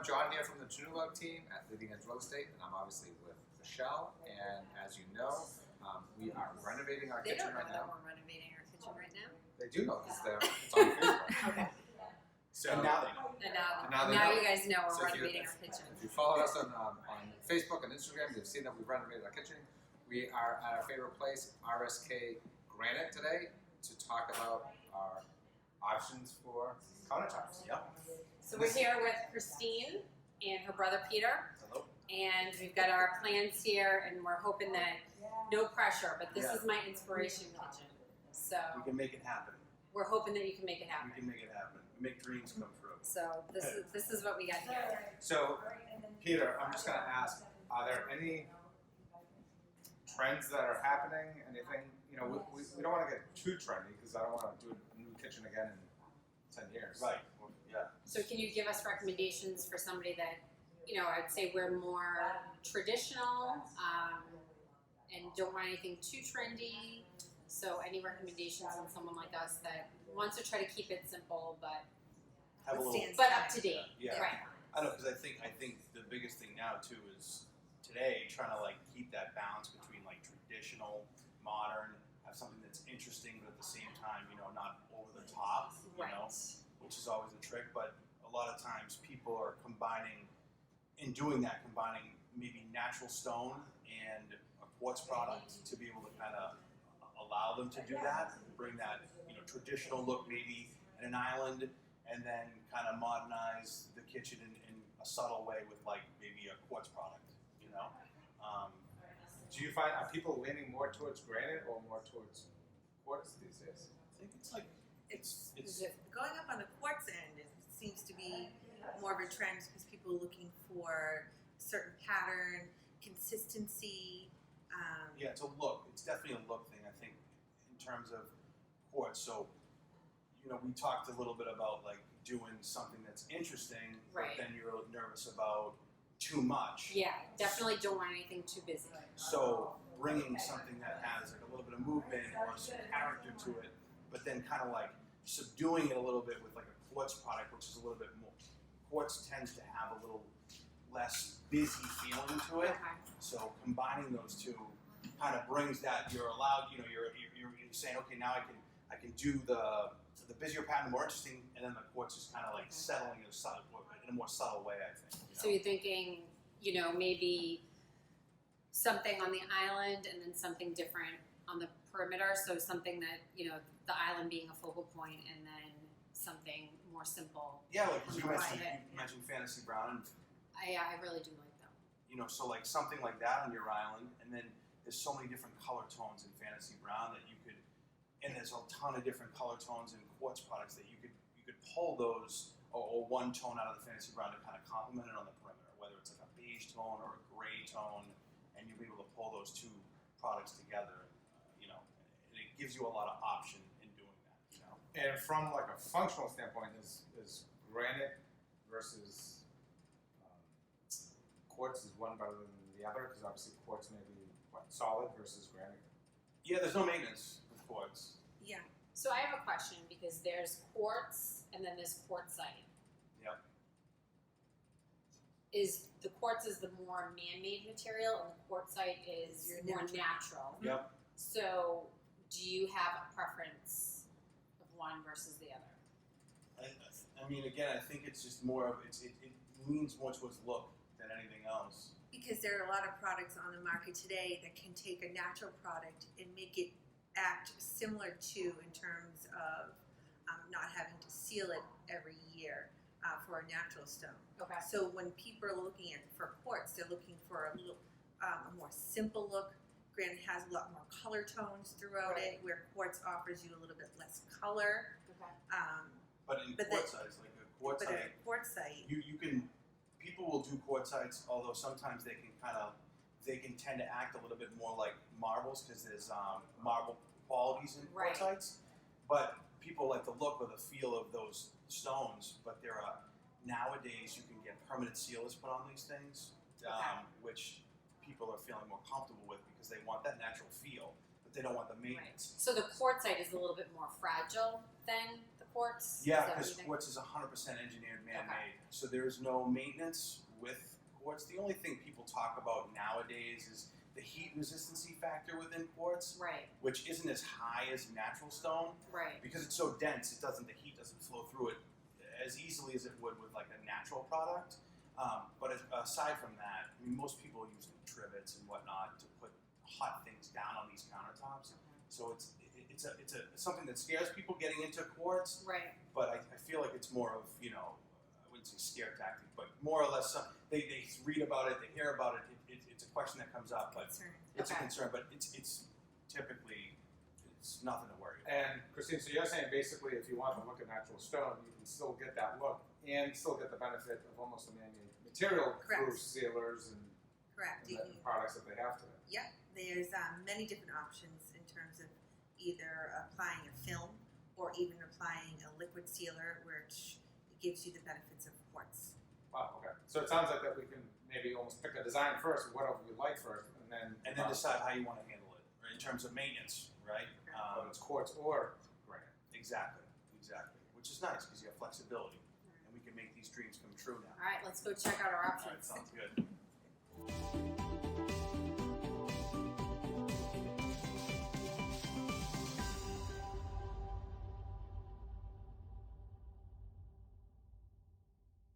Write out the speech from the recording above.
everyone. John here from the Ternullo team at Leading Edge Real Estate, and I'm obviously with Michelle. And as you know, we are renovating our They kitchen don't know right that now. we're renovating our kitchen right now. They do know because it's on Facebook. Okay. So And now they know. And now they now know. you guys know So we're if you- renovating our kitchen. If you follow us on Facebook and Instagram, you've seen that we've renovated our kitchen. We are at our favorite place, RSK Granite, today to talk about our options for countertops. Yep. So we're here with Christine and her brother Peter, Hello. and we've got our plans here, and we're hoping that no pressure, but this Yeah. is my inspiration kitchen. So We can make it happen. we're hoping that you can make it We happen. can make it happen. We make dreams come true. So this is what we got here. So, Peter, I'm just going to ask: are there any trends that are happening? Anything? You know, we don't want to get too trendy because I don't want to do a new kitchen again in 10 years. Right. Well, yeah. So can you give us recommendations for somebody that, you know, I'd say we're more traditional and don't want anything too trendy. So any recommendations on someone like us that wants to try to keep it simple but Have a little. up to date? Yeah. Right. I know, because I think the biggest thing now too is today trying to like keep that balance between like traditional, modern, have something that's interesting but at the same time, you know, not over the top, you Right. know, which is always a trick. But a lot of times people are combining maybe natural stone and a quartz product to be able to kind of allow them to do that, bring that, you know, traditional look maybe in an island, and then kind of modernize the kitchen in a subtle way with like maybe a quartz product, you know. Do you find, are people leaning more towards granite or more towards quartz these days? I think it's like It's Is it going up on the quartz end. It seems to be more of a trend because people are looking for certain pattern, consistency. yeah, it's a look. It's definitely a look thing. I think in terms of quartz. So, you know, we talked a little bit about like doing something that's interesting, Right. but then you're nervous about too much. yeah, definitely don't want anything too busy. So bringing something that has like a little bit of movement or some character to it, but then kind of like subduing it a little bit with like a quartz product, which is a little bit more. Quartz tends to have a little less busy feeling to it. Okay. So combining those two kind of brings that you're allowed. You know, you're saying, okay, now I can do the busier pattern, more interesting, and then the quartz is kind of like settling in a more subtle way, I think. You know? So you're thinking, you know, maybe something on the island and then something different on the perimeter. So something that, you know, the island being a focal point and then something more simple. Yeah, like you Right. mentioned fantasy brown, and I really do like them. you know, so like something like that on your island, and then there's so many different color tones in fantasy brown that you could, and there's a ton of different color tones in quartz products that you could pull those or one tone out of the fantasy brown to kind of complement it on the perimeter, whether it's like a beige tone or a gray tone, and you'll be able to pull those two products together, you know, and it gives you a lot of option in doing that, you know. And from like a functional standpoint, is granite versus quartz, is one better than the other? Because obviously quartz may be solid versus granite. Yeah, there's no maintenance with quartz. Yeah. So I have a question because there's quartz and then there's quartzite. Yep. Is the quartz is the more man-made material and the quartzite is Your more natural. natural. Yep. So do you have a preference of one versus the other? I mean, again, I think it's just more of it leans more towards look than anything else. Because there are a lot of products on the market today that can take a natural product and make it act similar to in terms of not having to seal it every year for a natural stone. Okay. So when people are looking for quartz, they're looking for a little a more simple look. Granite has a lot more color tones throughout Right. it, where quartz offers you a little bit less color. Okay. But in But quartzites, like a But quartzite, a quartzite, you can people will do quartzites, although sometimes they can tend to act a little bit more like marbles because there's marble qualities in Right. quartzites. But people like the look or the feel of those stones. But there are nowadays you can get permanent sealers put on these things, which people are feeling more comfortable with because they want that natural feel, but they don't want the maintenance. So the quartzite is a little bit more fragile than the quartz? Yeah, Is that what because you think? quartz is 100% engineered, man-made. So there is no maintenance with quartz. The only thing people talk about nowadays is the heat resistancy factor within quartz, Right, which isn't as high as natural stone right. because it's so dense. The heat doesn't flow through it as easily as it would with like a natural product. But aside from that, I mean, most people use trivets and whatnot to put hot things down on these countertops. So it's something that scares people getting into quartz. Right. But I feel like it's more of, I wouldn't say scare tactic, but more or less they read about it, they hear about it. It's a question that comes up, but Concern. it's a Okay. concern. But it's typically it's nothing to worry about. And Christine, so you're saying basically if you want to look at natural stone, you can still get that look and still get the benefit of almost a man-made material through Correct. sealers and Correct. You the can, products that they have today. there's many different options in terms of either applying a film or even applying a liquid sealer, which gives you the benefits of quartz. Wow, okay. So it sounds like that we can maybe almost pick a design first, whatever we like first, and then Decide how you want to handle it, or in terms of maintenance, right? whether it's quartz or granite. Exactly, which is nice because you have flexibility, and we can make these dreams come true now. All right, let's go check out our All options. right, sounds good.